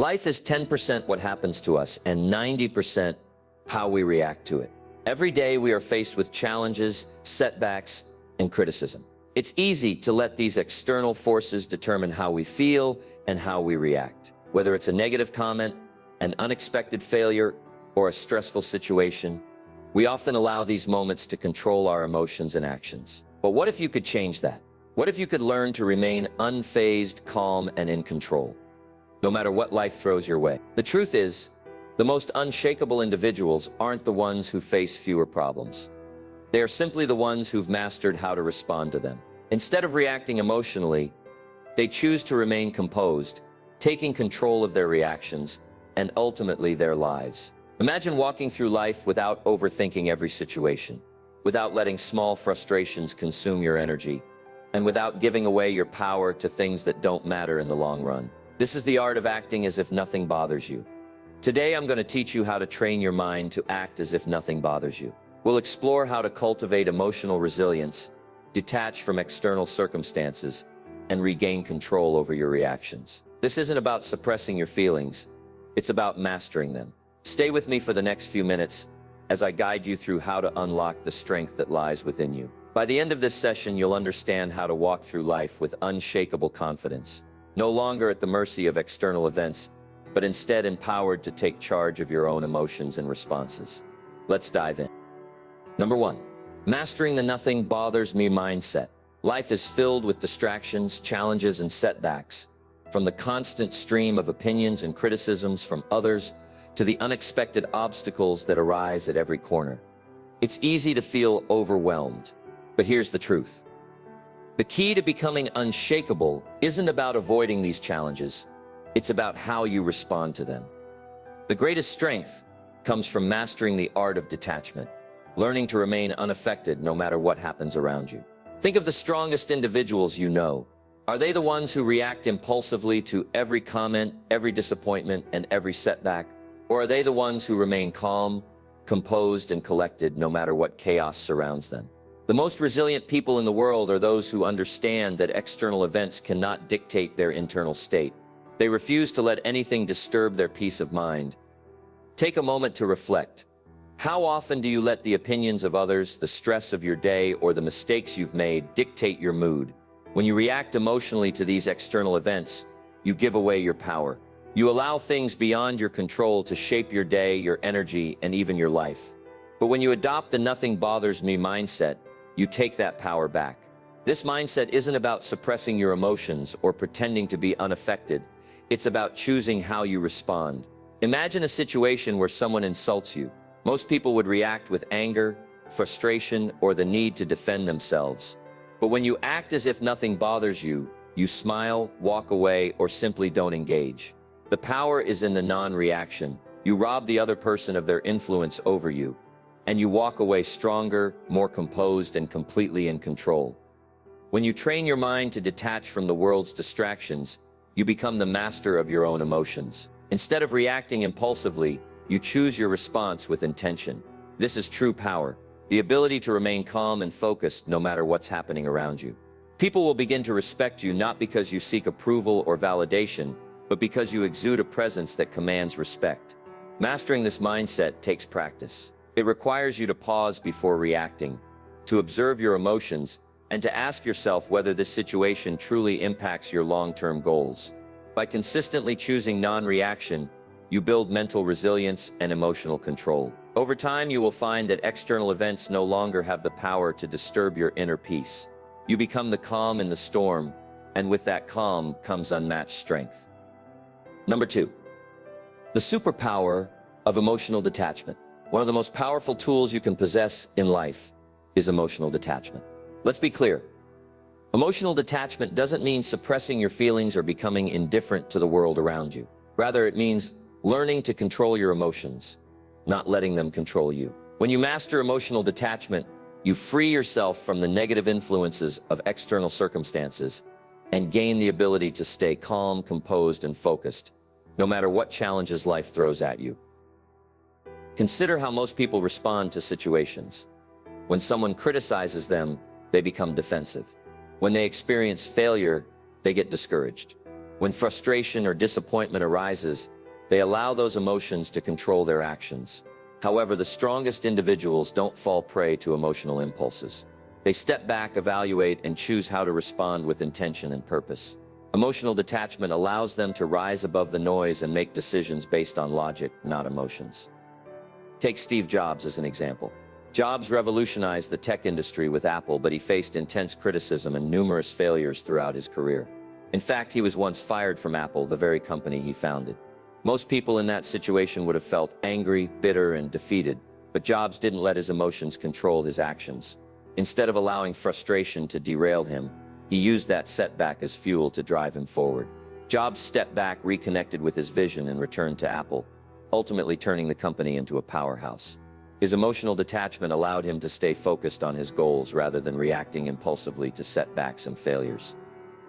Life is 10% what happens to us and 90% how we react to it. Every day we are faced with challenges, setbacks, and criticism. It's easy to let these external forces determine how we feel and how we react. Whether it's a negative comment, an unexpected failure, or a stressful situation, we often allow these moments to control our emotions and actions. But what if you could change that? What if you could learn to remain unfazed, calm, and in control, no matter what life throws your way? The truth is, the most unshakable individuals aren't the ones who face fewer problems. They are simply the ones who've mastered how to respond to them. Instead of reacting emotionally, they choose to remain composed, taking control of their reactions and ultimately their lives. Imagine walking through life without overthinking every situation, without letting small frustrations consume your energy, and without giving away your power to things that don't matter in the long run. This is the art of acting as if nothing bothers you. Today, I'm going to teach you how to train your mind to act as if nothing bothers you. We'll explore how to cultivate emotional resilience, detach from external circumstances, and regain control over your reactions. This isn't about suppressing your feelings. It's about mastering them. Stay with me for the next few minutes as I guide you through how to unlock the strength that lies within you. By the end of this session, you'll understand how to walk through life with unshakable confidence, no longer at the mercy of external events, but instead empowered to take charge of your own emotions and responses. Let's dive in. Number 1, mastering the nothing bothers me mindset. Life is filled with distractions, challenges, and setbacks, from the constant stream of opinions and criticisms from others to the unexpected obstacles that arise at every corner. It's easy to feel overwhelmed, but here's the truth. The key to becoming unshakable isn't about avoiding these challenges. It's about how you respond to them. The greatest strength comes from mastering the art of detachment, learning to remain unaffected no matter what happens around you. Think of the strongest individuals you know. Are they the ones who react impulsively to every comment, every disappointment, and every setback? Or are they the ones who remain calm, composed, and collected no matter what chaos surrounds them? The most resilient people in the world are those who understand that external events cannot dictate their internal state. They refuse to let anything disturb their peace of mind. Take a moment to reflect. How often do you let the opinions of others, the stress of your day, or the mistakes you've made dictate your mood? When you react emotionally to these external events, you give away your power. You allow things beyond your control to shape your day, your energy, and even your life. But when you adopt the nothing bothers me mindset, you take that power back. This mindset isn't about suppressing your emotions or pretending to be unaffected. It's about choosing how you respond. Imagine a situation where someone insults you. Most people would react with anger, frustration, or the need to defend themselves. But when you act as if nothing bothers you, you smile, walk away, or simply don't engage. The power is in the non-reaction. You rob the other person of their influence over you, and you walk away stronger, more composed, and completely in control. When you train your mind to detach from the world's distractions, you become the master of your own emotions. Instead of reacting impulsively, you choose your response with intention. This is true power, the ability to remain calm and focused no matter what's happening around you. People will begin to respect you not because you seek approval or validation, but because you exude a presence that commands respect. Mastering this mindset takes practice. It requires you to pause before reacting, to observe your emotions, and to ask yourself whether this situation truly impacts your long-term goals. By consistently choosing non-reaction, you build mental resilience and emotional control. Over time, you will find that external events no longer have the power to disturb your inner peace. You become the calm in the storm, and with that calm comes unmatched strength. Number 2, the superpower of emotional detachment. One of the most powerful tools you can possess in life is emotional detachment. Let's be clear. Emotional detachment doesn't mean suppressing your feelings or becoming indifferent to the world around you. Rather, it means learning to control your emotions, not letting them control you. When you master emotional detachment, you free yourself from the negative influences of external circumstances and gain the ability to stay calm, composed, and focused, no matter what challenges life throws at you. Consider how most people respond to situations. When someone criticizes them, they become defensive. When they experience failure, they get discouraged. When frustration or disappointment arises, They allow those emotions to control their actions. However, the strongest individuals don't fall prey to emotional impulses. They step back, evaluate, and choose how to respond with intention and purpose. Emotional detachment allows them to rise above the noise and make decisions based on logic, not emotions. Take Steve Jobs as an example. Jobs revolutionized the tech industry with Apple, but he faced intense criticism and numerous failures throughout his career. In fact, he was once fired from Apple, the very company he founded. Most people in that situation would have felt angry, bitter, and defeated, but Jobs didn't let his emotions control his actions. Instead of allowing frustration to derail him, he used that setback as fuel to drive him forward. Jobs stepped back, reconnected with his vision, and returned to Apple, ultimately turning the company into a powerhouse. His emotional detachment allowed him to stay focused on his goals rather than reacting impulsively to setbacks and failures.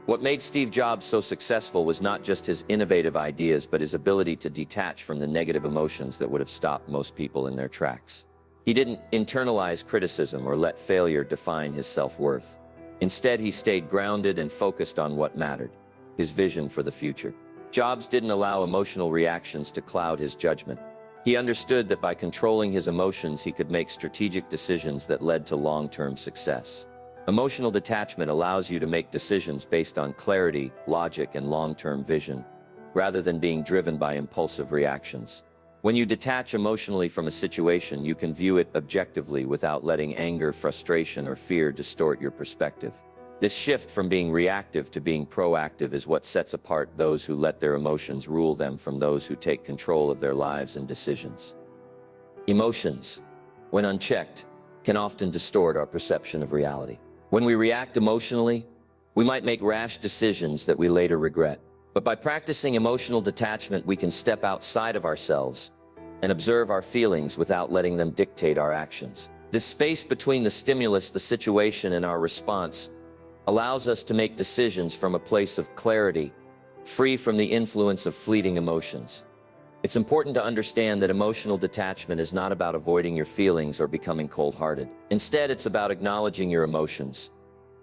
What made Steve Jobs so successful was not just his innovative ideas, but his ability to detach from the negative emotions that would have stopped most people in their tracks. He didn't internalize criticism or let failure define his self-worth. Instead, he stayed grounded and focused on what mattered, his vision for the future. Jobs didn't allow emotional reactions to cloud his judgment. He understood that by controlling his emotions, he could make strategic decisions that led to long-term success. Emotional detachment allows you to make decisions based on clarity, logic, and long-term vision, rather than being driven by impulsive reactions. When you detach emotionally from a situation, you can view it objectively without letting anger, frustration, or fear distort your perspective. This shift from being reactive to being proactive is what sets apart those who let their emotions rule them from those who take control of their lives and decisions. Emotions, when unchecked, can often distort our perception of reality. When we react emotionally, we might make rash decisions that we later regret. But by practicing emotional detachment, we can step outside of ourselves and observe our feelings without letting them dictate our actions. This space between the stimulus, the situation, and our response allows us to make decisions from a place of clarity, free from the influence of fleeting emotions. It's important to understand that emotional detachment is not about avoiding your feelings or becoming cold-hearted. Instead, it's about acknowledging your emotions,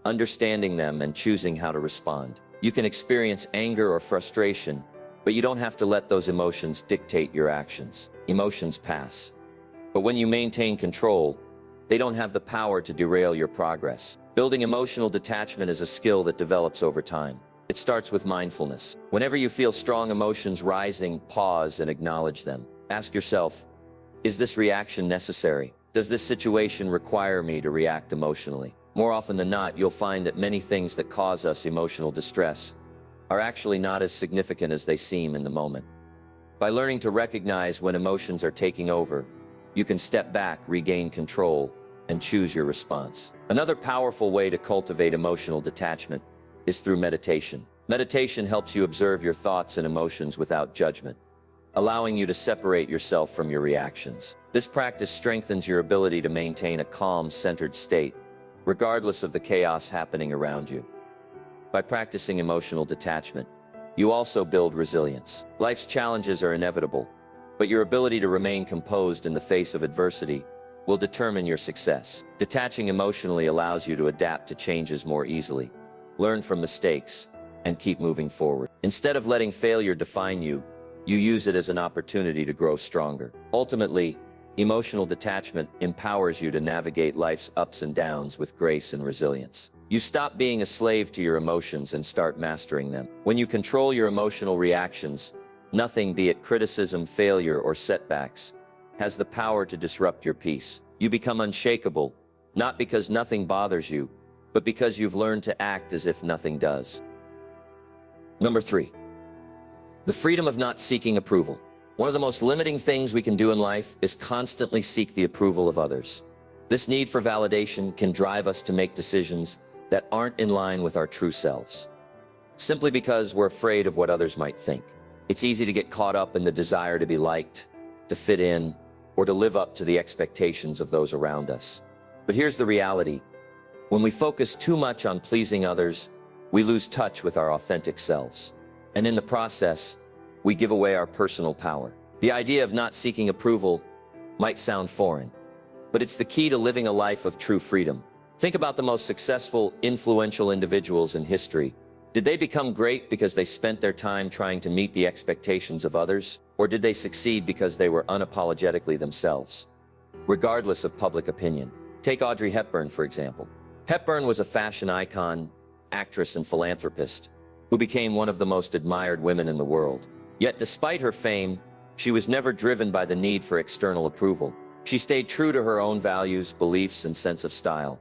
understanding them, and choosing how to respond. You can experience anger or frustration, but you don't have to let those emotions dictate your actions. Emotions pass. But when you maintain control, they don't have the power to derail your progress. Building emotional detachment is a skill that develops over time. It starts with mindfulness. Whenever you feel strong emotions rising, pause and acknowledge them. Ask yourself, is this reaction necessary? Does this situation require me to react emotionally? More often than not, you'll find that many things that cause us emotional distress are actually not as significant as they seem in the moment. By learning to recognize when emotions are taking over, you can step back, regain control, and choose your response. Another powerful way to cultivate emotional detachment is through meditation. Meditation helps you observe your thoughts and emotions without judgment, allowing you to separate yourself from your reactions. This practice strengthens your ability to maintain a calm, centered state, regardless of the chaos happening around you. By practicing emotional detachment, you also build resilience. Life's challenges are inevitable, but your ability to remain composed in the face of adversity will determine your success. Detaching emotionally allows you to adapt to changes more easily, learn from mistakes, and keep moving forward. Instead of letting failure define you, you use it as an opportunity to grow stronger. Ultimately, emotional detachment empowers you to navigate life's ups and downs with grace and resilience. You stop being a slave to your emotions and start mastering them. When you control your emotional reactions, nothing, be it criticism, failure, or setbacks, has the power to disrupt your peace. You become unshakable, not because nothing bothers you, but because you've learned to act as if nothing does. Number 3, the freedom of not seeking approval. One of the most limiting things we can do in life is constantly seek the approval of others. This need for validation can drive us to make decisions that aren't in line with our true selves, simply because we're afraid of what others might think. It's easy to get caught up in the desire to be liked, to fit in, or to live up to the expectations of those around us. But here's the reality. When we focus too much on pleasing others, we lose touch with our authentic selves. And in the process, we give away our personal power. The idea of not seeking approval might sound foreign, but it's the key to living a life of true freedom. Think about the most successful, influential individuals in history. Did they become great because they spent their time trying to meet the expectations of others? Or did they succeed because they were unapologetically themselves, regardless of public opinion? Take Audrey Hepburn, for example. Hepburn was a fashion icon, actress, and philanthropist who became one of the most admired women in the world. Yet despite her fame, she was never driven by the need for external approval. She stayed true to her own values, beliefs, and sense of style,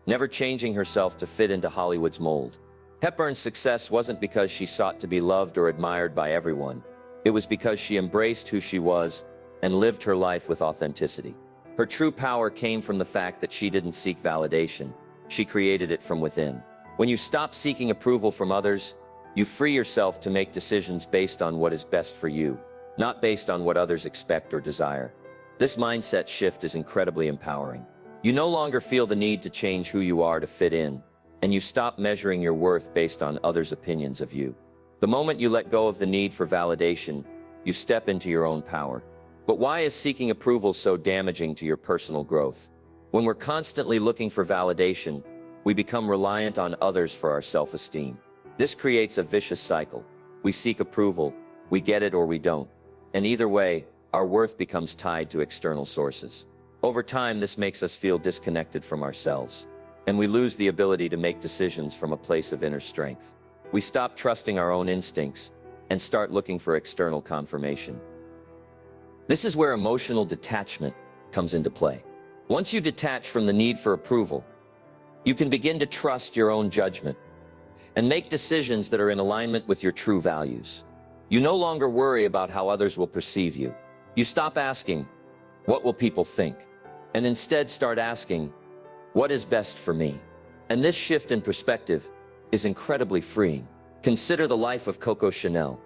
never changing herself to fit into Hollywood's mold. Hepburn's success wasn't because she sought to be loved or admired by everyone. It was because she embraced who she was and lived her life with authenticity. Her true power came from the fact that she didn't seek validation. She created it from within. When you stop seeking approval from others, you free yourself to make decisions based on what is best for you, not based on what others expect or desire. This mindset shift is incredibly empowering. You no longer feel the need to change who you are to fit in, and you stop measuring your worth based on others' opinions of you. The moment you let go of the need for validation, you step into your own power. But why is seeking approval so damaging to your personal growth? When we're constantly looking for validation, we become reliant on others for our self-esteem. This creates a vicious cycle. We seek approval, we get it or we don't. And either way, our worth becomes tied to external sources. Over time, this makes us feel disconnected from ourselves, and we lose the ability to make decisions from a place of inner strength. We stop trusting our own instincts and start looking for external confirmation. This is where emotional detachment comes into play. Once you detach from the need for approval, you can begin to trust your own judgment and make decisions that are in alignment with your true values. You no longer worry about how others will perceive you. You stop asking, "What will people think?" and instead start asking, "What is best for me?" And this shift in perspective is incredibly freeing. Consider the life of Coco Chanel,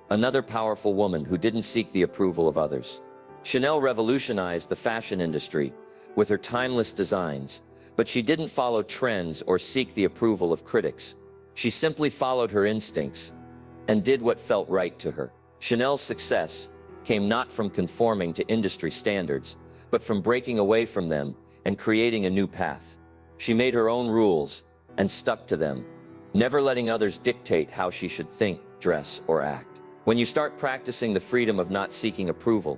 another powerful woman who didn't seek the approval of others. Chanel revolutionized the fashion industry with her timeless designs, but she didn't follow trends or seek the approval of critics. She simply followed her instincts and did what felt right to her. Chanel's success came not from conforming to industry standards, but from breaking away from them and creating a new path. She made her own rules and stuck to them, never letting others dictate how she should think, dress, or act. When you start practicing the freedom of not seeking approval,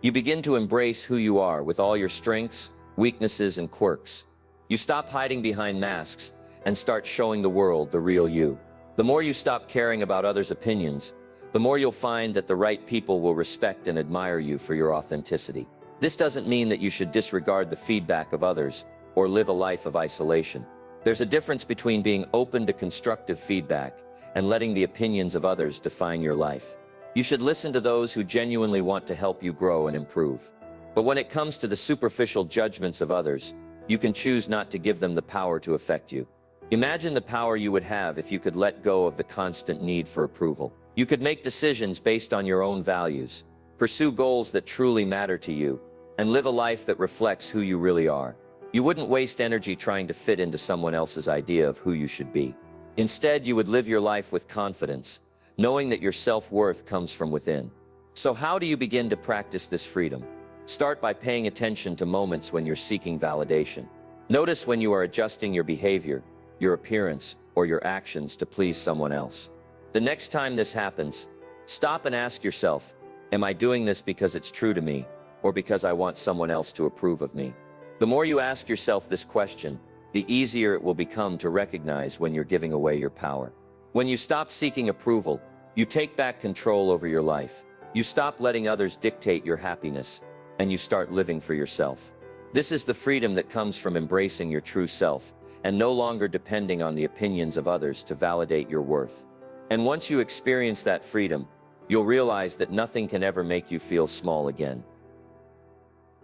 you begin to embrace who you are with all your strengths, weaknesses, and quirks. You stop hiding behind masks and start showing the world the real you. The more you stop caring about others' opinions, the more you'll find that the right people will respect and admire you for your authenticity. This doesn't mean that you should disregard the feedback of others or live a life of isolation. There's a difference between being open to constructive feedback and letting the opinions of others define your life. You should listen to those who genuinely want to help you grow and improve. But when it comes to the superficial judgments of others, you can choose not to give them the power to affect you. Imagine the power you would have if you could let go of the constant need for approval. You could make decisions based on your own values, pursue goals that truly matter to you, and live a life that reflects who you really are. You wouldn't waste energy trying to fit into someone else's idea of who you should be. Instead, you would live your life with confidence, knowing that your self-worth comes from within. So how do you begin to practice this freedom? Start by paying attention to moments when you're seeking validation. Notice when you are adjusting your behavior, your appearance, or your actions to please someone else. The next time this happens, stop and ask yourself, am I doing this because it's true to me, or because I want someone else to approve of me? The more you ask yourself this question, the easier it will become to recognize when you're giving away your power. When you stop seeking approval, you take back control over your life. You stop letting others dictate your happiness, and you start living for yourself. This is the freedom that comes from embracing your true self, and no longer depending on the opinions of others to validate your worth. And once you experience that freedom, you'll realize that nothing can ever make you feel small again.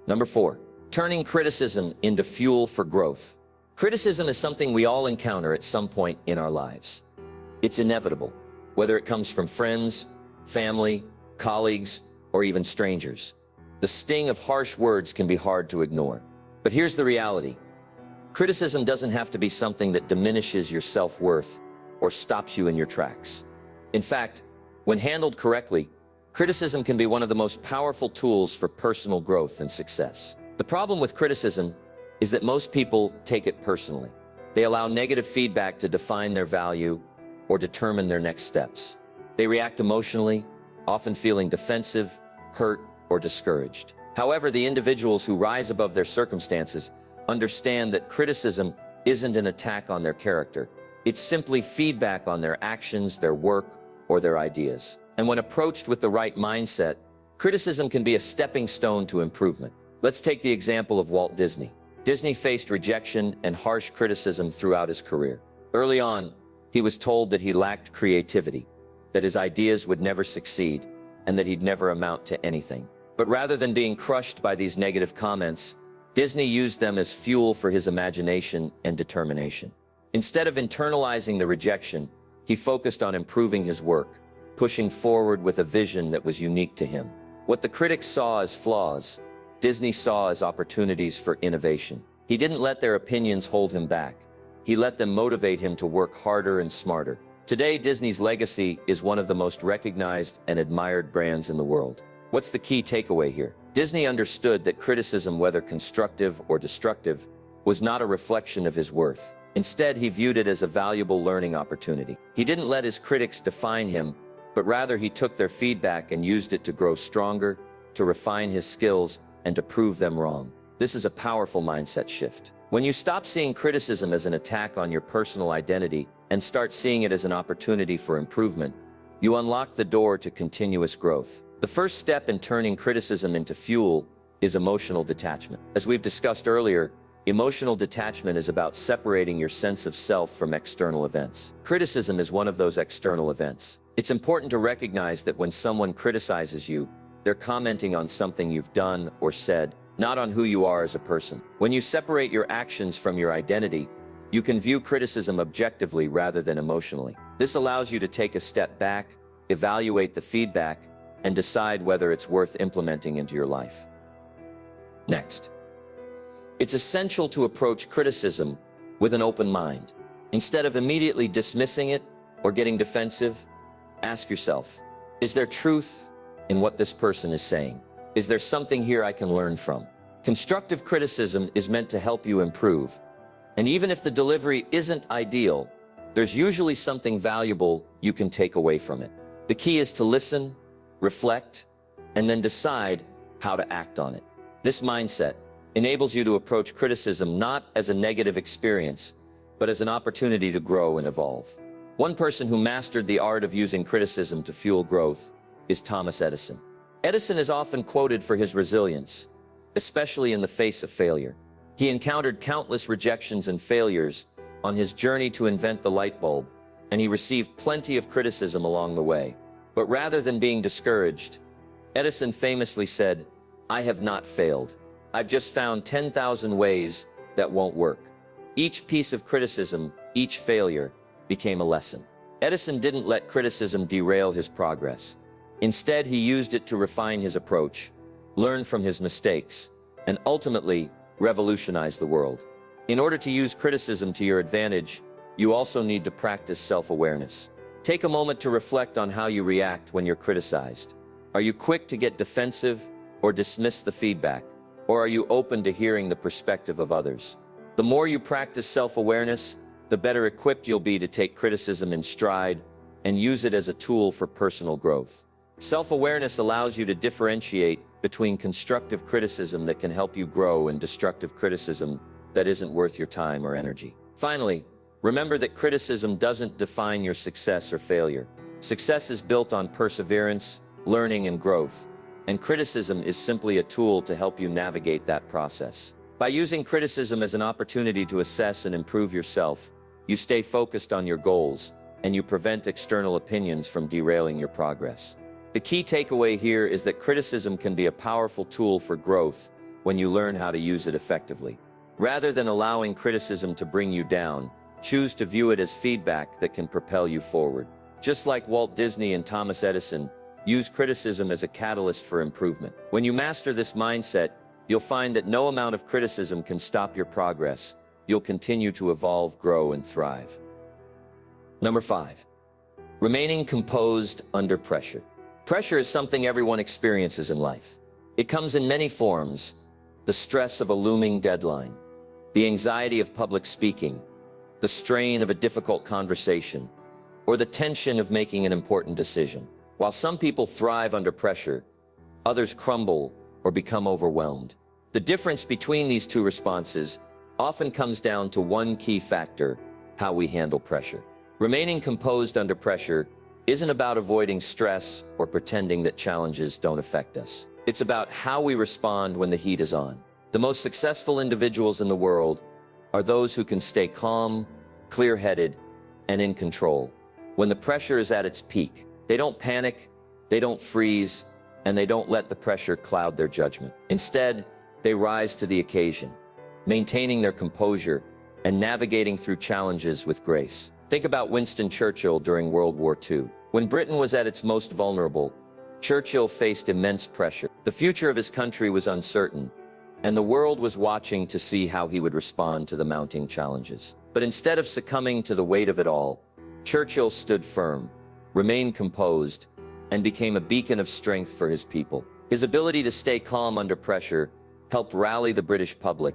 Number 4, turning criticism into fuel for growth. Criticism is something we all encounter at some point in our lives. It's inevitable, whether it comes from friends, family, colleagues, or even strangers. The sting of harsh words can be hard to ignore. But here's the reality. Criticism doesn't have to be something that diminishes your self-worth or stops you in your tracks. In fact, when handled correctly, criticism can be one of the most powerful tools for personal growth and success. The problem with criticism is that most people take it personally. They allow negative feedback to define their value, or determine their next steps. They react emotionally, often feeling defensive, hurt, or discouraged. However, the individuals who rise above their circumstances understand that criticism isn't an attack on their character. It's simply feedback on their actions, their work, or their ideas. And when approached with the right mindset, criticism can be a stepping stone to improvement. Let's take the example of Walt Disney. Disney faced rejection and harsh criticism throughout his career. Early on, he was told that he lacked creativity, that his ideas would never succeed, and that he'd never amount to anything. But rather than being crushed by these negative comments, Disney used them as fuel for his imagination and determination. Instead of internalizing the rejection, he focused on improving his work, pushing forward with a vision that was unique to him. What the critics saw as flaws, Disney saw as opportunities for innovation. He didn't let their opinions hold him back. He let them motivate him to work harder and smarter. Today, Disney's legacy is one of the most recognized and admired brands in the world. What's the key takeaway here? Disney understood that criticism, whether constructive or destructive, was not a reflection of his worth. Instead, he viewed it as a valuable learning opportunity. He didn't let his critics define him, but rather he took their feedback and used it to grow stronger, to refine his skills, and to prove them wrong. This is a powerful mindset shift. When you stop seeing criticism as an attack on your personal identity and start seeing it as an opportunity for improvement, you unlock the door to continuous growth. The first step in turning criticism into fuel is emotional detachment. As we've discussed earlier, emotional detachment is about separating your sense of self from external events. Criticism is one of those external events. It's important to recognize that when someone criticizes you, they're commenting on something you've done or said, not on who you are as a person. When you separate your actions from your identity, you can view criticism objectively rather than emotionally. This allows you to take a step back, evaluate the feedback, and decide whether it's worth implementing into your life. Next, it's essential to approach criticism with an open mind. Instead of immediately dismissing it or getting defensive, ask yourself, is there truth in what this person is saying? Is there something here I can learn from? Constructive criticism is meant to help you improve. And even if the delivery isn't ideal, there's usually something valuable you can take away from it. The key is to listen, reflect, and then decide how to act on it. This mindset enables you to approach criticism not as a negative experience, but as an opportunity to grow and evolve. One person who mastered the art of using criticism to fuel growth is Thomas Edison. Edison is often quoted for his resilience, especially in the face of failure. He encountered countless rejections and failures on his journey to invent the light bulb, and he received plenty of criticism along the way. But rather than being discouraged, Edison famously said, "I have not failed. I've just found 10,000 ways that won't work." Each piece of criticism, each failure, became a lesson. Edison didn't let criticism derail his progress. Instead, he used it to refine his approach, learn from his mistakes, and ultimately revolutionize the world. In order to use criticism to your advantage, you also need to practice self-awareness. Take a moment to reflect on how you react when you're criticized. Are you quick to get defensive or dismiss the feedback? Or are you open to hearing the perspective of others? The more you practice self-awareness, the better equipped you'll be to take criticism in stride and use it as a tool for personal growth. Self-awareness allows you to differentiate between constructive criticism that can help you grow and destructive criticism that isn't worth your time or energy. Finally, remember that criticism doesn't define your success or failure. Success is built on perseverance, learning, and growth, and criticism is simply a tool to help you navigate that process. By using criticism as an opportunity to assess and improve yourself, you stay focused on your goals, and you prevent external opinions from derailing your progress. The key takeaway here is that criticism can be a powerful tool for growth when you learn how to use it effectively. Rather than allowing criticism to bring you down, choose to view it as feedback that can propel you forward. Just like Walt Disney and Thomas Edison, use criticism as a catalyst for improvement. When you master this mindset, you'll find that no amount of criticism can stop your progress. You'll continue to evolve, grow, and thrive. Number 5, remaining composed under pressure. Pressure is something everyone experiences in life. It comes in many forms: the stress of a looming deadline, the anxiety of public speaking, the strain of a difficult conversation, or the tension of making an important decision. While some people thrive under pressure, others crumble or become overwhelmed. The difference between these two responses often comes down to one key factor: how we handle pressure. Remaining composed under pressure isn't about avoiding stress or pretending that challenges don't affect us. It's about how we respond when the heat is on. The most successful individuals in the world are those who can stay calm, clear-headed, and in control. When the pressure is at its peak, they don't panic, they don't freeze, and they don't let the pressure cloud their judgment. Instead, they rise to the occasion, maintaining their composure and navigating through challenges with grace. Think about Winston Churchill during World War II. When Britain was at its most vulnerable, Churchill faced immense pressure. The future of his country was uncertain, and the world was watching to see how he would respond to the mounting challenges. But instead of succumbing to the weight of it all, Churchill stood firm, remained composed, and became a beacon of strength for his people. His ability to stay calm under pressure helped rally the British public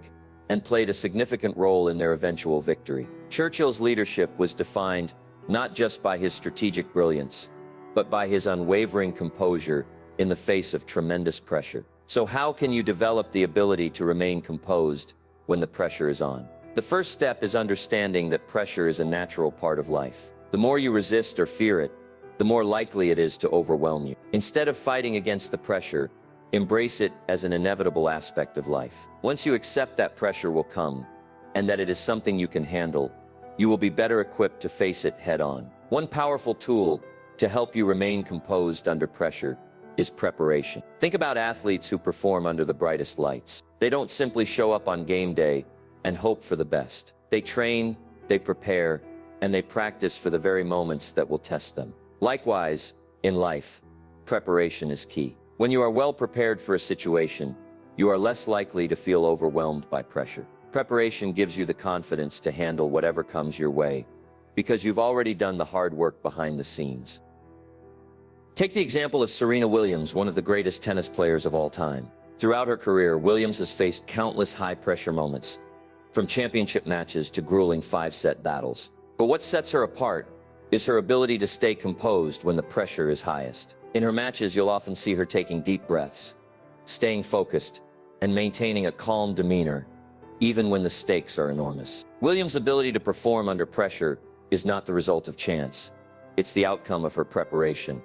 and played a significant role in their eventual victory. Churchill's leadership was defined not just by his strategic brilliance, but by his unwavering composure in the face of tremendous pressure. So how can you develop the ability to remain composed when the pressure is on? The first step is understanding that pressure is a natural part of life. The more you resist or fear it, the more likely it is to overwhelm you. Instead of fighting against the pressure, embrace it as an inevitable aspect of life. Once you accept that pressure will come, and that it is something you can handle, you will be better equipped to face it head-on. One powerful tool to help you remain composed under pressure is preparation. Think about athletes who perform under the brightest lights. They don't simply show up on game day and hope for the best. They train, they prepare, and they practice for the very moments that will test them. Likewise, in life, preparation is key. When you are well prepared for a situation, you are less likely to feel overwhelmed by pressure. Preparation gives you the confidence to handle whatever comes your way, because you've already done the hard work behind the scenes. Take the example of Serena Williams, one of the greatest tennis players of all time. Throughout her career, Williams has faced countless high-pressure moments, from championship matches to grueling 5-set battles. But what sets her apart is her ability to stay composed when the pressure is highest. In her matches, you'll often see her taking deep breaths, staying focused, and maintaining a calm demeanor, even when the stakes are enormous. Williams' ability to perform under pressure is not the result of chance. It's the outcome of her preparation,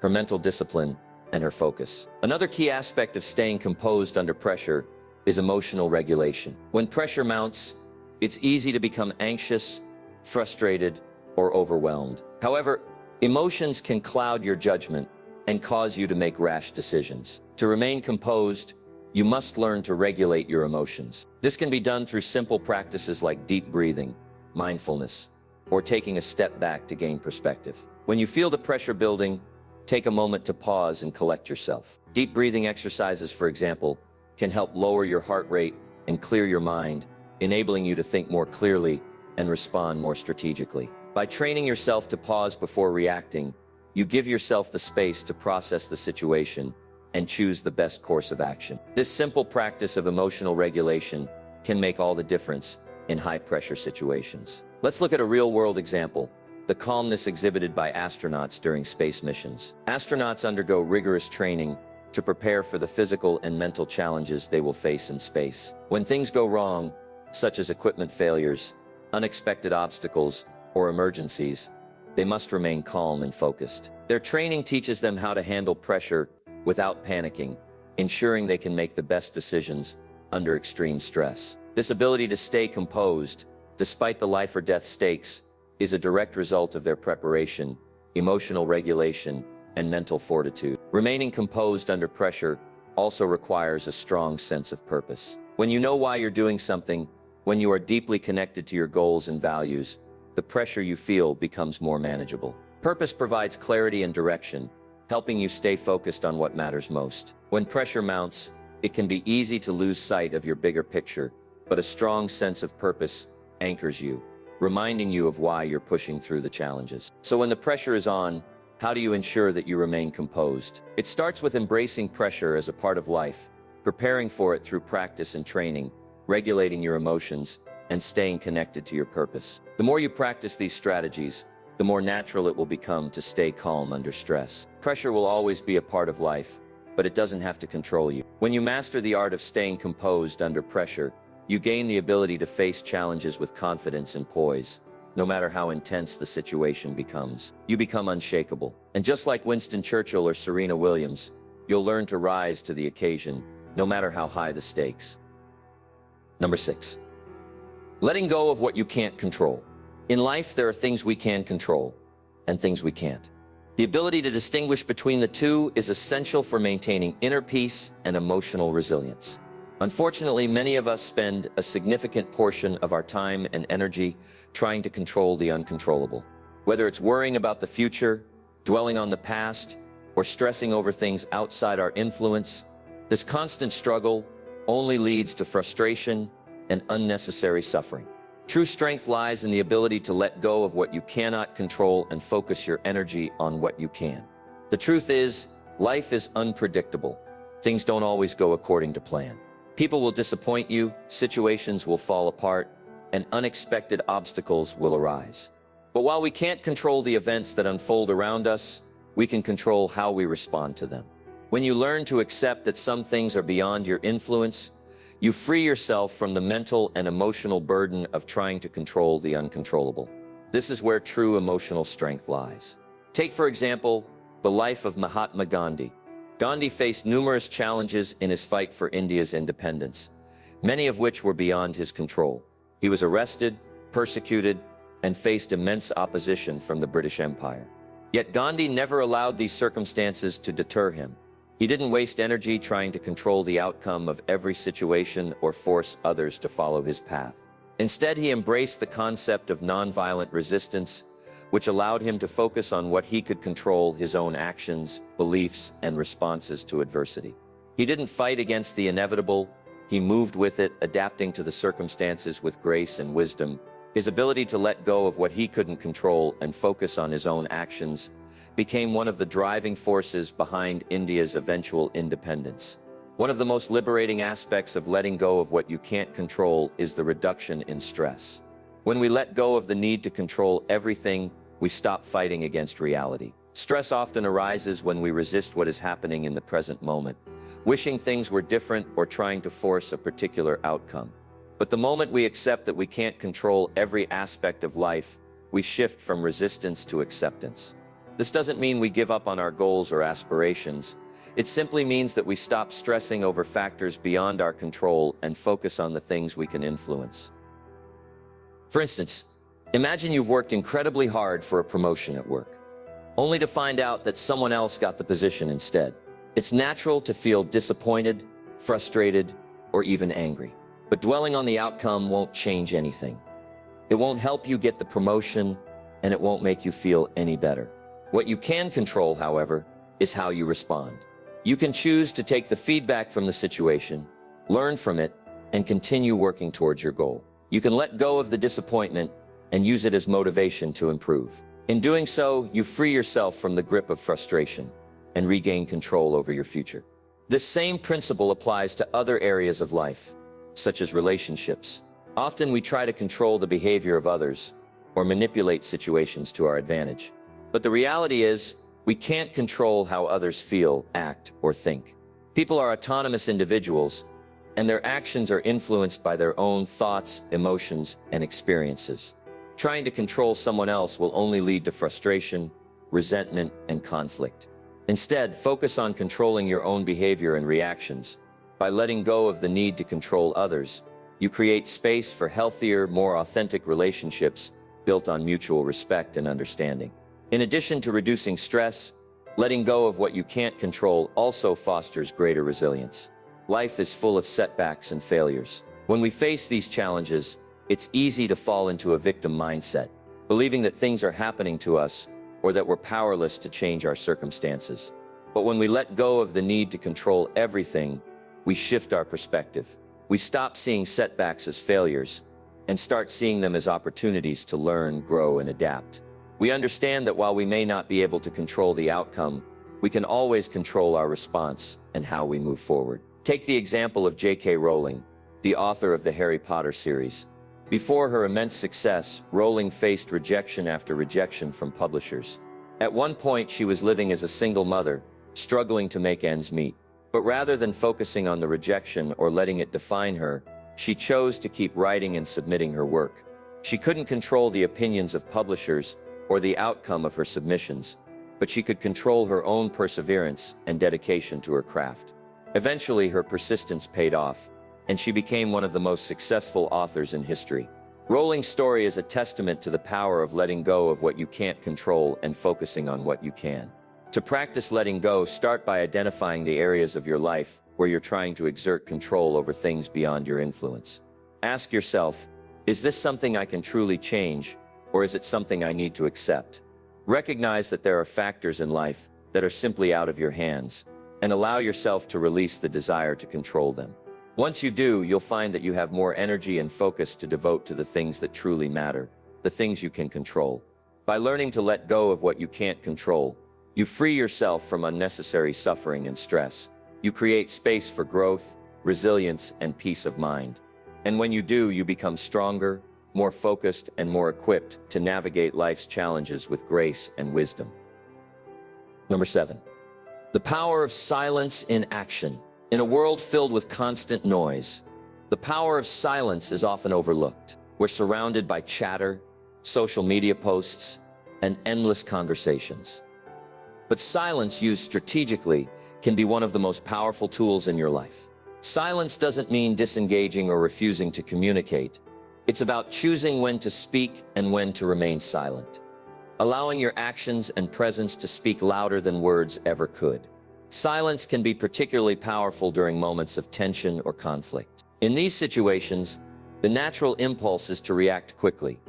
her mental discipline, and her focus. Another key aspect of staying composed under pressure is emotional regulation. When pressure mounts, it's easy to become anxious, frustrated, or overwhelmed. However, emotions can cloud your judgment and cause you to make rash decisions. To remain composed, you must learn to regulate your emotions. This can be done through simple practices like deep breathing, mindfulness, or taking a step back to gain perspective. When you feel the pressure building, take a moment to pause and collect yourself. Deep breathing exercises, for example, can help lower your heart rate and clear your mind, enabling you to think more clearly and respond more strategically. By training yourself to pause before reacting, you give yourself the space to process the situation and choose the best course of action. This simple practice of emotional regulation can make all the difference in high-pressure situations. Let's look at a real-world example: the calmness exhibited by astronauts during space missions. Astronauts undergo rigorous training to prepare for the physical and mental challenges they will face in space. When things go wrong, such as equipment failures, unexpected obstacles, or emergencies, they must remain calm and focused. Their training teaches them how to handle pressure without panicking, ensuring they can make the best decisions under extreme stress. This ability to stay composed, despite the life or death stakes, is a direct result of their preparation, emotional regulation, and mental fortitude. Remaining composed under pressure also requires a strong sense of purpose. When you know why you're doing something, when you are deeply connected to your goals and values, the pressure you feel becomes more manageable. Purpose provides clarity and direction, helping you stay focused on what matters most. When pressure mounts, it can be easy to lose sight of your bigger picture, but a strong sense of purpose anchors you, reminding you of why you're pushing through the challenges. So when the pressure is on, how do you ensure that you remain composed? It starts with embracing pressure as a part of life, preparing for it through practice and training, regulating your emotions, and staying connected to your purpose. The more you practice these strategies, the more natural it will become to stay calm under stress. Pressure will always be a part of life, but it doesn't have to control you. When you master the art of staying composed under pressure, you gain the ability to face challenges with confidence and poise. No matter how intense the situation becomes, you become unshakable. And just like Winston Churchill or Serena Williams, you'll learn to rise to the occasion, no matter how high the stakes. Number 6. Letting go of what you can't control. In life, there are things we can control and things we can't. The ability to distinguish between the two is essential for maintaining inner peace and emotional resilience. Unfortunately, many of us spend a significant portion of our time and energy trying to control the uncontrollable. Whether it's worrying about the future, dwelling on the past, or stressing over things outside our influence, this constant struggle only leads to frustration and unnecessary suffering. True strength lies in the ability to let go of what you cannot control and focus your energy on what you can. The truth is, life is unpredictable. Things don't always go according to plan. People will disappoint you, situations will fall apart, and unexpected obstacles will arise. But while we can't control the events that unfold around us, we can control how we respond to them. When you learn to accept that some things are beyond your influence, you free yourself from the mental and emotional burden of trying to control the uncontrollable. This is where true emotional strength lies. Take, for example, the life of Mahatma Gandhi. Gandhi faced numerous challenges in his fight for India's independence, many of which were beyond his control. He was arrested, persecuted, and faced immense opposition from the British Empire. Yet Gandhi never allowed these circumstances to deter him. He didn't waste energy trying to control the outcome of every situation or force others to follow his path. Instead, he embraced the concept of nonviolent resistance, which allowed him to focus on what he could control: his own actions, beliefs, and responses to adversity. He didn't fight against the inevitable, he moved with it, adapting to the circumstances with grace and wisdom. His ability to let go of what he couldn't control and focus on his own actions became one of the driving forces behind India's eventual independence. One of the most liberating aspects of letting go of what you can't control is the reduction in stress. When we let go of the need to control everything, we stop fighting against reality. Stress often arises when we resist what is happening in the present moment, wishing things were different or trying to force a particular outcome. But the moment we accept that we can't control every aspect of life, we shift from resistance to acceptance. This doesn't mean we give up on our goals or aspirations. It simply means that we stop stressing over factors beyond our control and focus on the things we can influence. For instance, imagine you've worked incredibly hard for a promotion at work, only to find out that someone else got the position instead. It's natural to feel disappointed, frustrated, or even angry. But dwelling on the outcome won't change anything. It won't help you get the promotion, and it won't make you feel any better. What you can control, however, is how you respond. You can choose to take the feedback from the situation, learn from it, and continue working towards your goal. You can let go of the disappointment and use it as motivation to improve. In doing so, you free yourself from the grip of frustration and regain control over your future. This same principle applies to other areas of life, such as relationships. Often we try to control the behavior of others or manipulate situations to our advantage. But the reality is, we can't control how others feel, act, or think. People are autonomous individuals, and their actions are influenced by their own thoughts, emotions, and experiences. Trying to control someone else will only lead to frustration, resentment, and conflict. Instead, focus on controlling your own behavior and reactions. By letting go of the need to control others, you create space for healthier, more authentic relationships built on mutual respect and understanding. In addition to reducing stress, letting go of what you can't control also fosters greater resilience. Life is full of setbacks and failures. When we face these challenges, it's easy to fall into a victim mindset, believing that things are happening to us or that we're powerless to change our circumstances. But when we let go of the need to control everything, we shift our perspective. We stop seeing setbacks as failures and start seeing them as opportunities to learn, grow, and adapt. We understand that while we may not be able to control the outcome, we can always control our response and how we move forward. Take the example of J.K. Rowling, the author of the Harry Potter series. Before her immense success, Rowling faced rejection after rejection from publishers. At one point, she was living as a single mother, struggling to make ends meet. But rather than focusing on the rejection or letting it define her, she chose to keep writing and submitting her work. She couldn't control the opinions of publishers or the outcome of her submissions, but she could control her own perseverance and dedication to her craft. Eventually, her persistence paid off, and she became one of the most successful authors in history. Rowling's story is a testament to the power of letting go of what you can't control and focusing on what you can. To practice letting go, start by identifying the areas of your life where you're trying to exert control over things beyond your influence. Ask yourself, is this something I can truly change, or is it something I need to accept? Recognize that there are factors in life that are simply out of your hands, and allow yourself to release the desire to control them. Once you do, you'll find that you have more energy and focus to devote to the things that truly matter, the things you can control. By learning to let go of what you can't control, you free yourself from unnecessary suffering and stress. You create space for growth, resilience, and peace of mind. And when you do, you become stronger, more focused, and more equipped to navigate life's challenges with grace and wisdom. Number 7. The power of silence in action. In a world filled with constant noise, the power of silence is often overlooked. We're surrounded by chatter, social media posts, and endless conversations. But silence used strategically can be one of the most powerful tools in your life. Silence doesn't mean disengaging or refusing to communicate. It's about choosing when to speak and when to remain silent, allowing your actions and presence to speak louder than words ever could. Silence can be particularly powerful during moments of tension or conflict. In these situations, the natural impulse is to react quickly,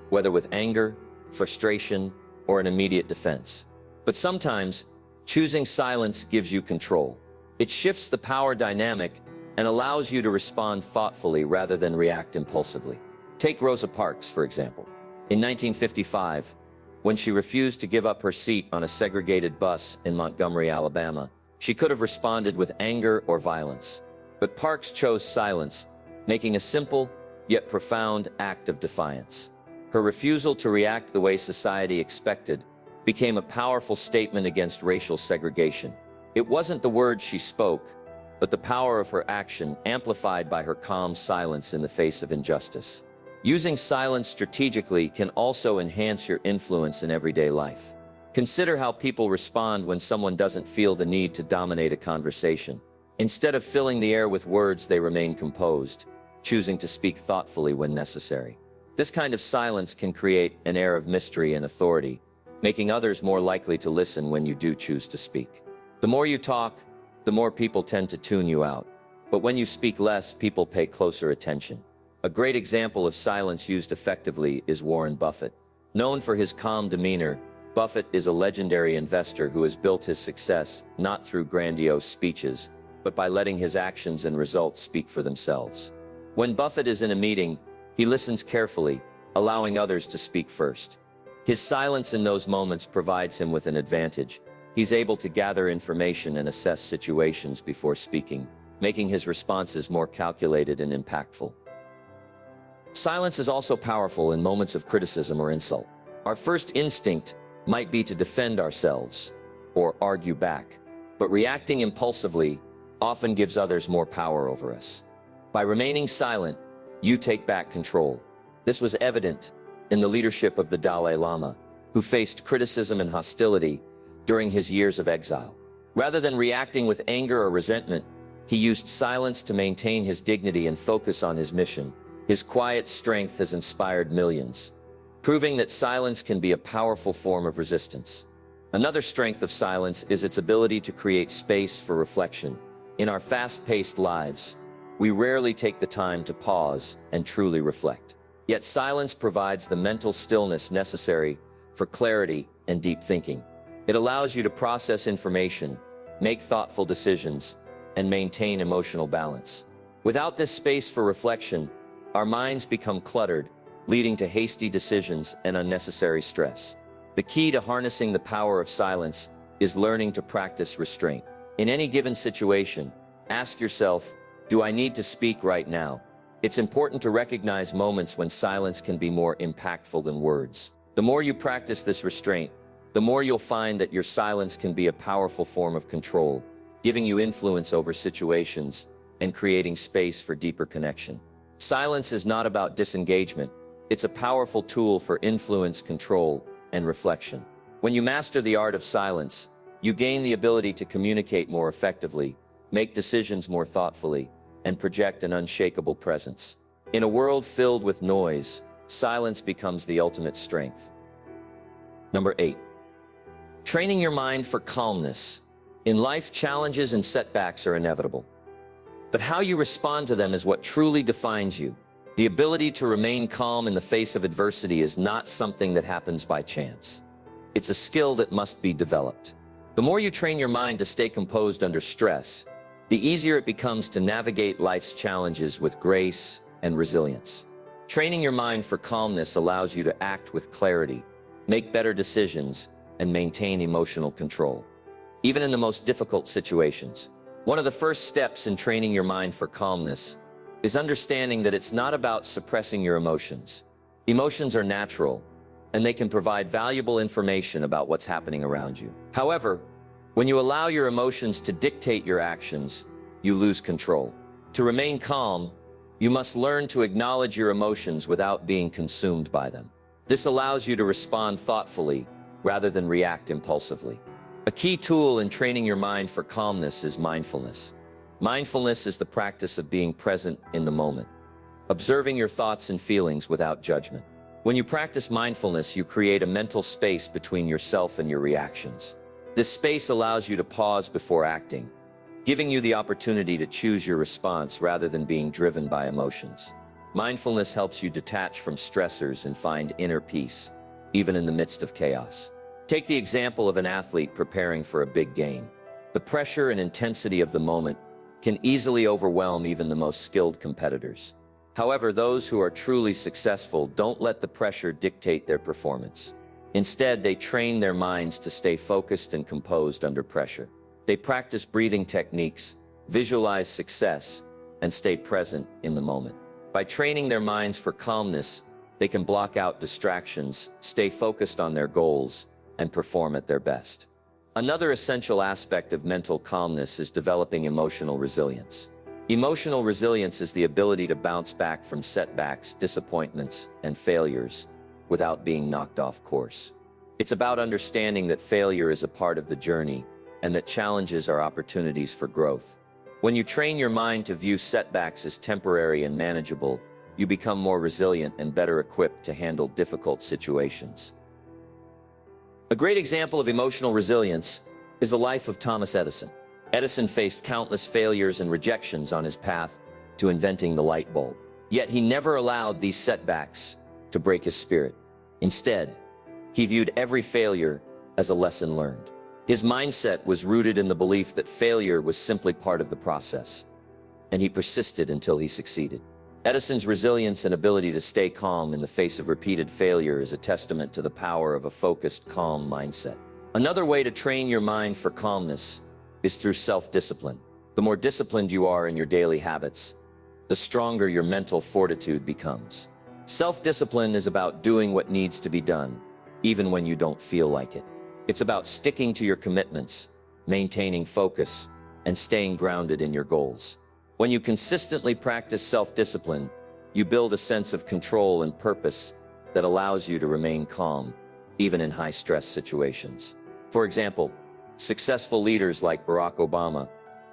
whether with anger, frustration, or an immediate defense. But sometimes, choosing silence gives you control. It shifts the power dynamic and allows you to respond thoughtfully rather than react impulsively. Take Rosa Parks, for example. In 1955, when she refused to give up her seat on a segregated bus in Montgomery, Alabama, she could have responded with anger or violence. But Parks chose silence, making a simple yet profound act of defiance. Her refusal to react the way society expected became a powerful statement against racial segregation. It wasn't the words she spoke, but the power of her action amplified by her calm silence in the face of injustice. Using silence strategically can also enhance your influence in everyday life. Consider how people respond when someone doesn't feel the need to dominate a conversation. Instead of filling the air with words, they remain composed, choosing to speak thoughtfully when necessary. This kind of silence can create an air of mystery and authority, making others more likely to listen when you do choose to speak. The more you talk, the more people tend to tune you out. But when you speak less, people pay closer attention. A great example of silence used effectively is Warren Buffett. Known for his calm demeanor, Buffett is a legendary investor who has built his success not through grandiose speeches, but by letting his actions and results speak for themselves. When Buffett is in a meeting, he listens carefully, allowing others to speak first. His silence in those moments provides him with an advantage. He's able to gather information and assess situations before speaking, making his responses more calculated and impactful. Silence is also powerful in moments of criticism or insult. Our first instinct might be to defend ourselves or argue back, but reacting impulsively often gives others more power over us. By remaining silent, you take back control. This was evident in the leadership of the Dalai Lama, who faced criticism and hostility during his years of exile. Rather than reacting with anger or resentment, he used silence to maintain his dignity and focus on his mission. His quiet strength has inspired millions, proving that silence can be a powerful form of resistance. Another strength of silence is its ability to create space for reflection. In our fast-paced lives, we rarely take the time to pause and truly reflect. Yet silence provides the mental stillness necessary for clarity and deep thinking. It allows you to process information, make thoughtful decisions, and maintain emotional balance. Without this space for reflection, our minds become cluttered, leading to hasty decisions and unnecessary stress. The key to harnessing the power of silence is learning to practice restraint. In any given situation, ask yourself, do I need to speak right now? It's important to recognize moments when silence can be more impactful than words. The more you practice this restraint, the more you'll find that your silence can be a powerful form of control, giving you influence over situations and creating space for deeper connection. Silence is not about disengagement. It's a powerful tool for influence, control, and reflection. When you master the art of silence, you gain the ability to communicate more effectively, make decisions more thoughtfully, and project an unshakable presence. In a world filled with noise, silence becomes the ultimate strength. Number 8. Training your mind for calmness. In life, challenges and setbacks are inevitable. But how you respond to them is what truly defines you. The ability to remain calm in the face of adversity is not something that happens by chance. It's a skill that must be developed. The more you train your mind to stay composed under stress, the easier it becomes to navigate life's challenges with grace and resilience. Training your mind for calmness allows you to act with clarity, make better decisions, and maintain emotional control, even in the most difficult situations. One of the first steps in training your mind for calmness is understanding that it's not about suppressing your emotions. Emotions are natural, and they can provide valuable information about what's happening around you. However, when you allow your emotions to dictate your actions, you lose control. To remain calm, you must learn to acknowledge your emotions without being consumed by them. This allows you to respond thoughtfully rather than react impulsively. A key tool in training your mind for calmness is mindfulness. Mindfulness is the practice of being present in the moment, observing your thoughts and feelings without judgment. When you practice mindfulness, you create a mental space between yourself and your reactions. This space allows you to pause before acting, giving you the opportunity to choose your response rather than being driven by emotions. Mindfulness helps you detach from stressors and find inner peace, even in the midst of chaos. Take the example of an athlete preparing for a big game. The pressure and intensity of the moment can easily overwhelm even the most skilled competitors. However, those who are truly successful don't let the pressure dictate their performance. Instead, they train their minds to stay focused and composed under pressure. They practice breathing techniques, visualize success, and stay present in the moment. By training their minds for calmness, they can block out distractions, stay focused on their goals, and perform at their best. Another essential aspect of mental calmness is developing emotional resilience. Emotional resilience is the ability to bounce back from setbacks, disappointments, and failures without being knocked off course. It's about understanding that failure is a part of the journey and that challenges are opportunities for growth. When you train your mind to view setbacks as temporary and manageable, you become more resilient and better equipped to handle difficult situations. A great example of emotional resilience is the life of Thomas Edison. Edison faced countless failures and rejections on his path to inventing the light bulb. Yet he never allowed these setbacks to break his spirit. Instead, he viewed every failure as a lesson learned. His mindset was rooted in the belief that failure was simply part of the process, and he persisted until he succeeded. Edison's resilience and ability to stay calm in the face of repeated failure is a testament to the power of a focused, calm mindset. Another way to train your mind for calmness is through self-discipline. The more disciplined you are in your daily habits, the stronger your mental fortitude becomes. Self-discipline is about doing what needs to be done, even when you don't feel like it. It's about sticking to your commitments, maintaining focus, and staying grounded in your goals. When you consistently practice self-discipline, you build a sense of control and purpose that allows you to remain calm, even in high-stress situations. For example, successful leaders like Barack Obama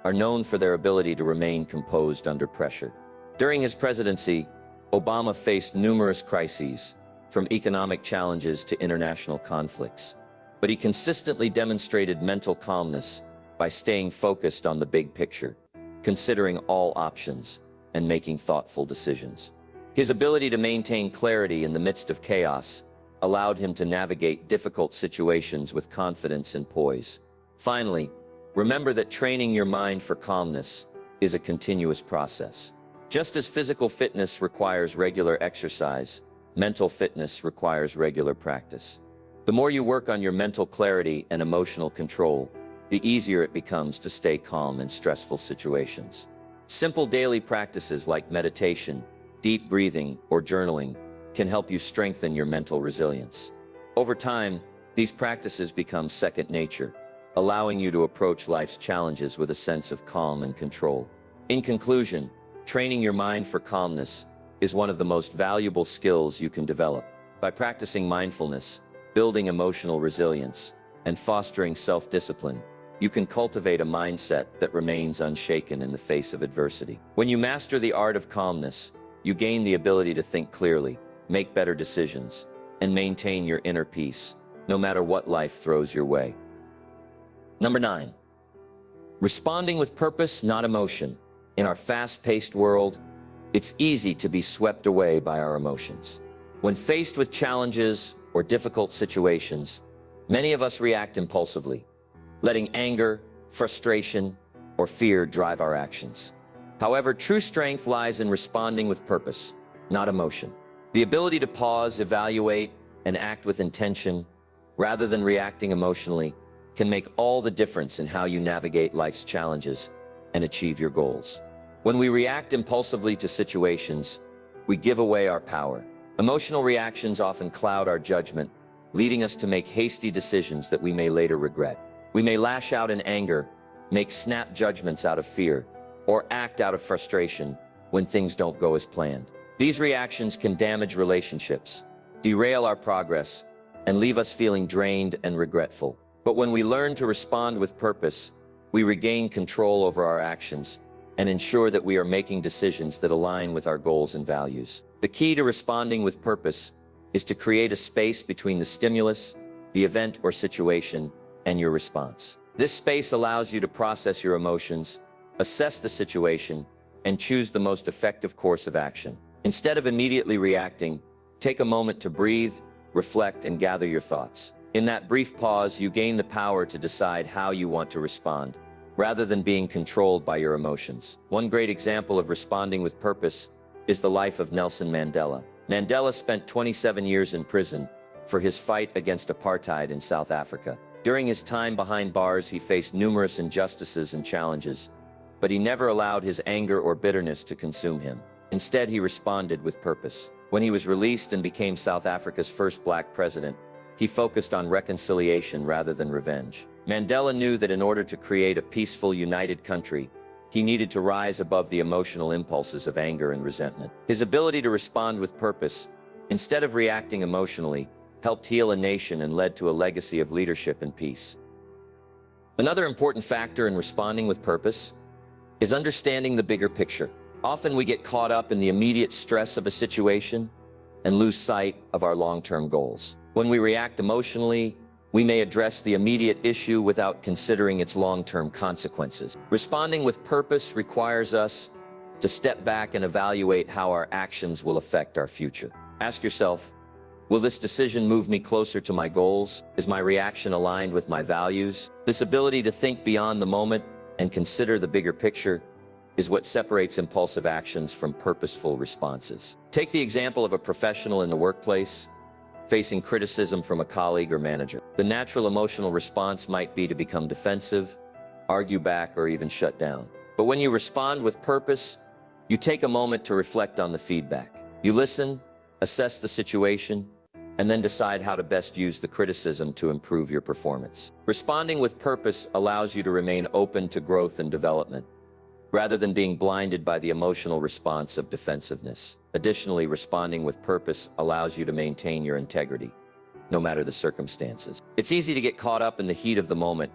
are known for their ability to remain composed under pressure. During his presidency, Obama faced numerous crises, from economic challenges to international conflicts. But he consistently demonstrated mental calmness by staying focused on the big picture, considering all options, and making thoughtful decisions. His ability to maintain clarity in the midst of chaos allowed him to navigate difficult situations with confidence and poise. Finally, remember that training your mind for calmness is a continuous process. Just as physical fitness requires regular exercise, mental fitness requires regular practice. The more you work on your mental clarity and emotional control, the easier it becomes to stay calm in stressful situations. Simple daily practices like meditation, deep breathing, or journaling can help you strengthen your mental resilience. Over time, these practices become second nature, allowing you to approach life's challenges with a sense of calm and control. In conclusion, training your mind for calmness is one of the most valuable skills you can develop. By practicing mindfulness, building emotional resilience, and fostering self-discipline, you can cultivate a mindset that remains unshaken in the face of adversity. When you master the art of calmness, you gain the ability to think clearly, make better decisions, and maintain your inner peace, no matter what life throws your way. Number 9. Responding with purpose, not emotion. In our fast-paced world, it's easy to be swept away by our emotions. When faced with challenges or difficult situations, many of us react impulsively, letting anger, frustration, or fear drive our actions. However, true strength lies in responding with purpose, not emotion. The ability to pause, evaluate, and act with intention, rather than reacting emotionally, can make all the difference in how you navigate life's challenges and achieve your goals. When we react impulsively to situations, we give away our power. Emotional reactions often cloud our judgment, leading us to make hasty decisions that we may later regret. We may lash out in anger, make snap judgments out of fear, or act out of frustration when things don't go as planned. These reactions can damage relationships, derail our progress, and leave us feeling drained and regretful. But when we learn to respond with purpose, we regain control over our actions and ensure that we are making decisions that align with our goals and values. The key to responding with purpose is to create a space between the stimulus, the event or situation, and your response. This space allows you to process your emotions, assess the situation, and choose the most effective course of action. Instead of immediately reacting, take a moment to breathe, reflect, and gather your thoughts. In that brief pause, you gain the power to decide how you want to respond, rather than being controlled by your emotions. One great example of responding with purpose is the life of Nelson Mandela. Mandela spent 27 years in prison for his fight against apartheid in South Africa. During his time behind bars, he faced numerous injustices and challenges, but he never allowed his anger or bitterness to consume him. Instead, he responded with purpose. When he was released and became South Africa's first black president, he focused on reconciliation rather than revenge. Mandela knew that in order to create a peaceful, united country, he needed to rise above the emotional impulses of anger and resentment. His ability to respond with purpose, instead of reacting emotionally, helped heal a nation and led to a legacy of leadership and peace. Another important factor in responding with purpose is understanding the bigger picture. Often we get caught up in the immediate stress of a situation and lose sight of our long-term goals. When we react emotionally, we may address the immediate issue without considering its long-term consequences. Responding with purpose requires us to step back and evaluate how our actions will affect our future. Ask yourself, will this decision move me closer to my goals? Is my reaction aligned with my values? This ability to think beyond the moment and consider the bigger picture is what separates impulsive actions from purposeful responses. Take the example of a professional in the workplace facing criticism from a colleague or manager. The natural emotional response might be to become defensive, argue back, or even shut down. But when you respond with purpose, you take a moment to reflect on the feedback. You listen, assess the situation, and then decide how to best use the criticism to improve your performance. Responding with purpose allows you to remain open to growth and development, rather than being blinded by the emotional response of defensiveness. Additionally, responding with purpose allows you to maintain your integrity, no matter the circumstances. It's easy to get caught up in the heat of the moment,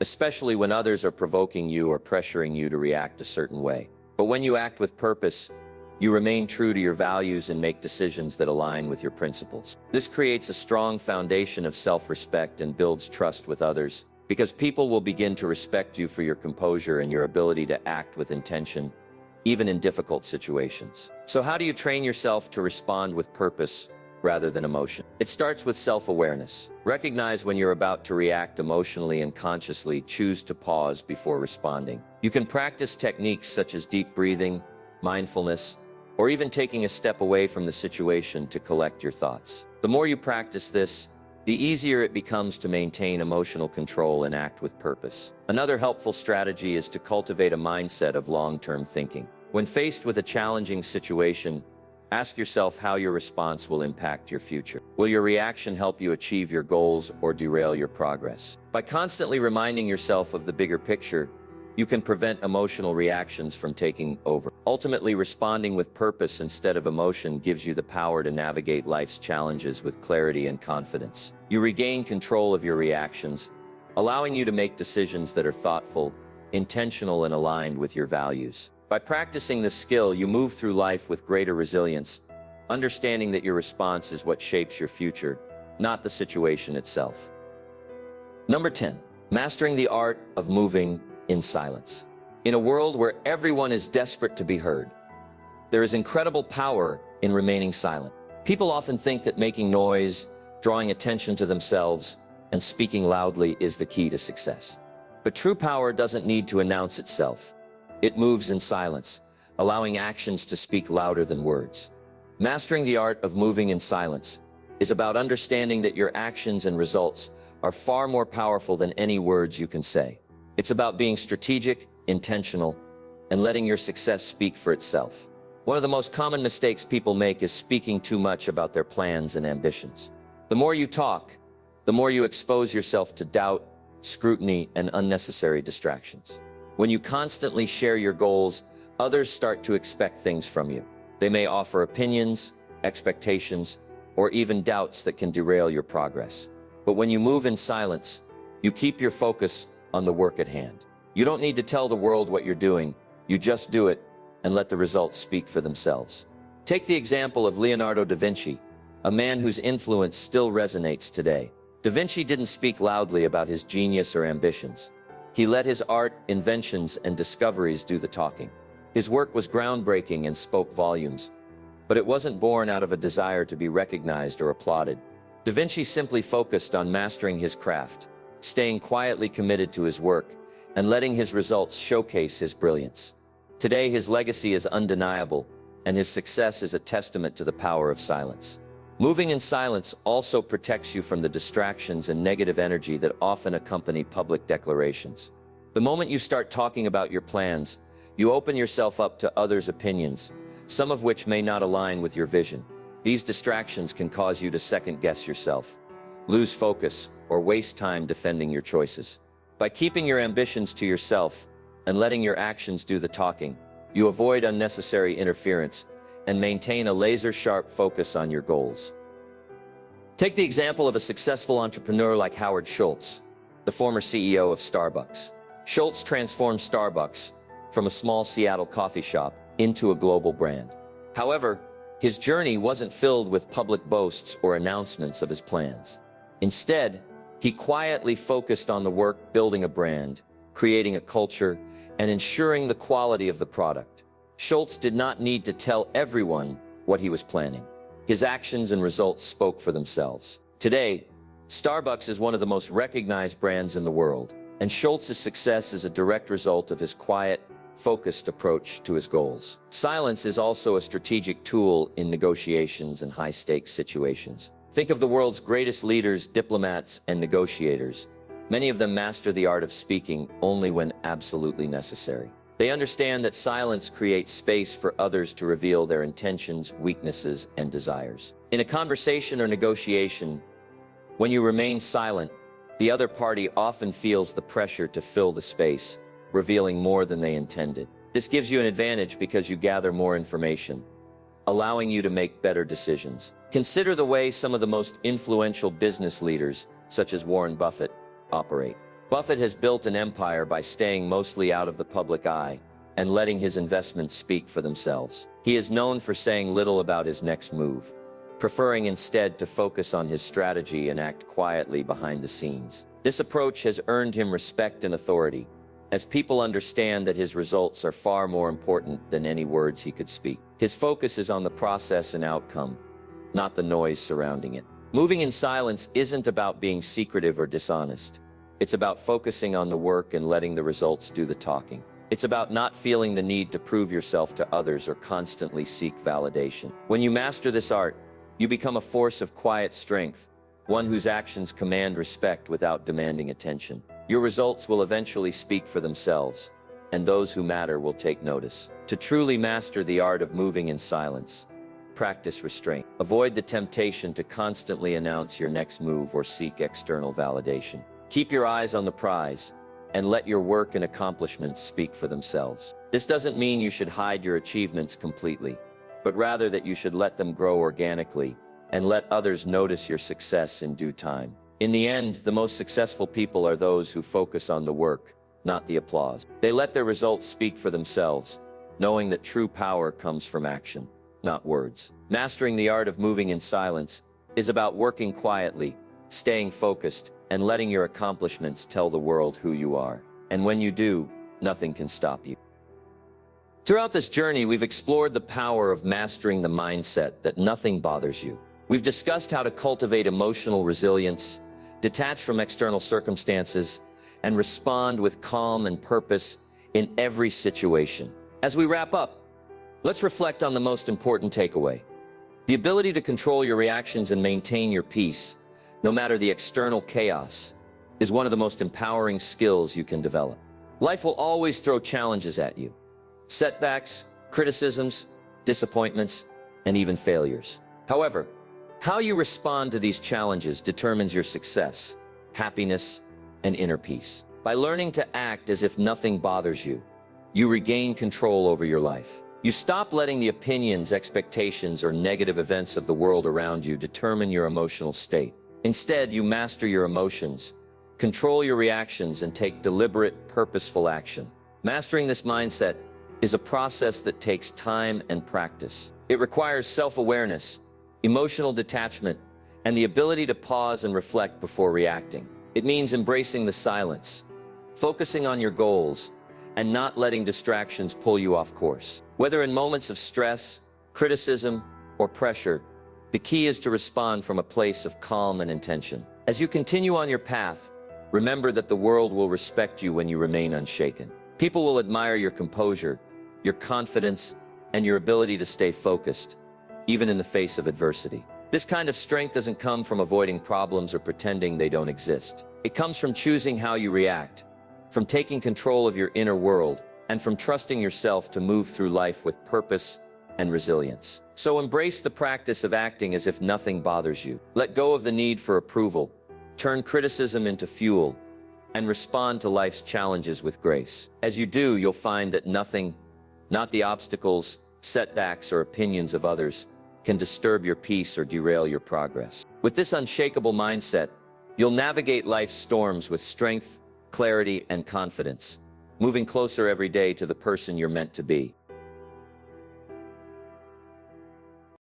especially when others are provoking you or pressuring you to react a certain way. But when you act with purpose, you remain true to your values and make decisions that align with your principles. This creates a strong foundation of self-respect and builds trust with others, because people will begin to respect you for your composure and your ability to act with intention, even in difficult situations. So how do you train yourself to respond with purpose rather than emotion? It starts with self-awareness. Recognize when you're about to react emotionally and consciously choose to pause before responding. You can practice techniques such as deep breathing, mindfulness, or even taking a step away from the situation to collect your thoughts. The more you practice this, the easier it becomes to maintain emotional control and act with purpose. Another helpful strategy is to cultivate a mindset of long-term thinking. When faced with a challenging situation, Ask yourself how your response will impact your future. Will your reaction help you achieve your goals or derail your progress? By constantly reminding yourself of the bigger picture, you can prevent emotional reactions from taking over. Ultimately, responding with purpose instead of emotion gives you the power to navigate life's challenges with clarity and confidence. You regain control of your reactions, allowing you to make decisions that are thoughtful, intentional, and aligned with your values. By practicing this skill, you move through life with greater resilience, understanding that your response is what shapes your future, not the situation itself. Number 10, mastering the art of moving in silence. In a world where everyone is desperate to be heard, there is incredible power in remaining silent. People often think that making noise, drawing attention to themselves, and speaking loudly is the key to success. But true power doesn't need to announce itself. It moves in silence, allowing actions to speak louder than words. Mastering the art of moving in silence is about understanding that your actions and results are far more powerful than any words you can say. It's about being strategic, intentional, and letting your success speak for itself. One of the most common mistakes people make is speaking too much about their plans and ambitions. The more you talk, the more you expose yourself to doubt, scrutiny, and unnecessary distractions. When you constantly share your goals, others start to expect things from you. They may offer opinions, expectations, or even doubts that can derail your progress. But when you move in silence, you keep your focus on the work at hand. You don't need to tell the world what you're doing, you just do it and let the results speak for themselves. Take the example of Leonardo da Vinci, a man whose influence still resonates today. Da Vinci didn't speak loudly about his genius or ambitions. He let his art, inventions, and discoveries do the talking. His work was groundbreaking and spoke volumes, but it wasn't born out of a desire to be recognized or applauded. Da Vinci simply focused on mastering his craft, staying quietly committed to his work, and letting his results showcase his brilliance. Today, his legacy is undeniable, and his success is a testament to the power of silence. Moving in silence also protects you from the distractions and negative energy that often accompany public declarations. The moment you start talking about your plans, you open yourself up to others' opinions, some of which may not align with your vision. These distractions can cause you to second-guess yourself, lose focus, or waste time defending your choices. By keeping your ambitions to yourself and letting your actions do the talking, you avoid unnecessary interference and maintain a laser-sharp focus on your goals. Take the example of a successful entrepreneur like Howard Schultz, the former CEO of Starbucks. Schultz transformed Starbucks from a small Seattle coffee shop into a global brand. However, his journey wasn't filled with public boasts or announcements of his plans. Instead, he quietly focused on the work building a brand, creating a culture, and ensuring the quality of the product. Schultz did not need to tell everyone what he was planning. His actions and results spoke for themselves. Today, Starbucks is one of the most recognized brands in the world, and Schultz's success is a direct result of his quiet, focused approach to his goals. Silence is also a strategic tool in negotiations and high-stakes situations. Think of the world's greatest leaders, diplomats, and negotiators. Many of them master the art of speaking only when absolutely necessary. They understand that silence creates space for others to reveal their intentions, weaknesses, and desires. In a conversation or negotiation, when you remain silent, the other party often feels the pressure to fill the space, revealing more than they intended. This gives you an advantage because you gather more information, allowing you to make better decisions. Consider the way some of the most influential business leaders, such as Warren Buffett, operate. Buffett has built an empire by staying mostly out of the public eye and letting his investments speak for themselves. He is known for saying little about his next move, preferring instead to focus on his strategy and act quietly behind the scenes. This approach has earned him respect and authority, as people understand that his results are far more important than any words he could speak. His focus is on the process and outcome, not the noise surrounding it. Moving in silence isn't about being secretive or dishonest. It's about focusing on the work and letting the results do the talking. It's about not feeling the need to prove yourself to others or constantly seek validation. When you master this art, you become a force of quiet strength, one whose actions command respect without demanding attention. Your results will eventually speak for themselves, and those who matter will take notice. To truly master the art of moving in silence, practice restraint. Avoid the temptation to constantly announce your next move or seek external validation. Keep your eyes on the prize and let your work and accomplishments speak for themselves. This doesn't mean you should hide your achievements completely, but rather that you should let them grow organically and let others notice your success in due time. In the end, the most successful people are those who focus on the work, not the applause. They let their results speak for themselves, knowing that true power comes from action, not words. Mastering the art of moving in silence is about working quietly, staying focused, and letting your accomplishments tell the world who you are. And when you do, nothing can stop you. Throughout this journey, we've explored the power of mastering the mindset that nothing bothers you. We've discussed how to cultivate emotional resilience, detach from external circumstances, and respond with calm and purpose in every situation. As we wrap up, let's reflect on the most important takeaway. The ability to control your reactions and maintain your peace, no matter the external chaos, is one of the most empowering skills you can develop. Life will always throw challenges at you. Setbacks, criticisms, disappointments, and even failures. However, how you respond to these challenges determines your success, happiness, and inner peace. By learning to act as if nothing bothers you, you regain control over your life. You stop letting the opinions, expectations, or negative events of the world around you determine your emotional state. Instead, you master your emotions, control your reactions, and take deliberate, purposeful action. Mastering this mindset is a process that takes time and practice. It requires self-awareness, emotional detachment, and the ability to pause and reflect before reacting. It means embracing the silence, focusing on your goals, and not letting distractions pull you off course. Whether in moments of stress, criticism, or pressure, the key is to respond from a place of calm and intention. As you continue on your path, remember that the world will respect you when you remain unshaken. People will admire your composure, your confidence, and your ability to stay focused, even in the face of adversity. This kind of strength doesn't come from avoiding problems or pretending they don't exist. It comes from choosing how you react, from taking control of your inner world, and from trusting yourself to move through life with purpose and resilience. So embrace the practice of acting as if nothing bothers you. Let go of the need for approval, turn criticism into fuel, and respond to life's challenges with grace. As you do, you'll find that nothing, not the obstacles, setbacks, or opinions of others, can disturb your peace or derail your progress. With this unshakable mindset, you'll navigate life's storms with strength, clarity, and confidence, moving closer every day to the person you're meant to be.